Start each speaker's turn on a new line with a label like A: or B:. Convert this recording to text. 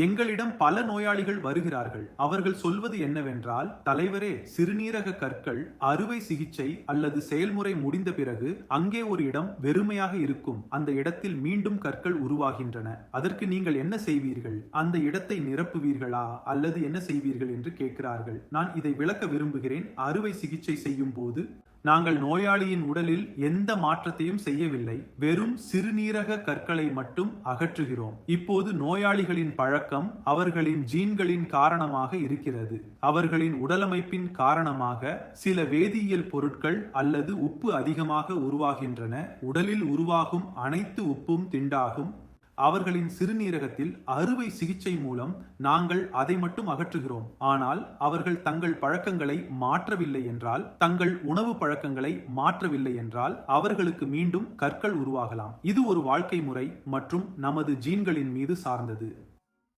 A: எங்களிடம் பல நோயாளிகள் வருகிறார்கள். அவர்கள் சொல்வது என்னவென்றால், தலைவரே, சிறுநீரக கற்கள் அறுவை சிகிச்சை அல்லது செயல்முறை முடிந்த பிறகு அங்கே ஒரு இடம் வெறுமையாக இருக்கும். அந்த இடத்தில் மீண்டும் கற்கள் உருவாகின்றன. அதற்கு நீங்கள் என்ன செய்வீர்கள்? அந்த இடத்தை நிரப்புவீர்களா அல்லது என்ன செய்வீர்கள் என்று கேட்கிறார்கள். நான் இதை விளக்க விரும்புகிறேன். அறுவை சிகிச்சை செய்யும் போது நாங்கள் நோயாளியின் உடலில் எந்த மாற்றத்தையும் செய்யவில்லை. வெறும் சிறுநீரக கற்களை மட்டும் அகற்றுகிறோம். இப்போது நோயாளிகளின் பழக்கம் அவர்களின் ஜீன்களின் காரணமாக இருக்கிறது. அவர்களின் உடலமைப்பின் காரணமாக சில வேதியியல் பொருட்கள் அல்லது உப்பு அதிகமாக உருவாகின்றன. உடலில் உருவாகும் அனைத்து உப்பும் திண்டாகும். அவர்களின் சிறுநீரகத்தில் அறுவை சிகிச்சை மூலம் நாங்கள் அதை மட்டும் அகற்றுகிறோம். ஆனால் அவர்கள் தங்கள் பழக்கங்களை மாற்றவில்லை என்றால், தங்கள் உணவு பழக்கங்களை மாற்றவில்லை என்றால் அவர்களுக்கு மீண்டும் கற்கள் உருவாகலாம். இது ஒரு வாழ்க்கை முறை மற்றும் நமது ஜீன்களின் மீது சார்ந்தது.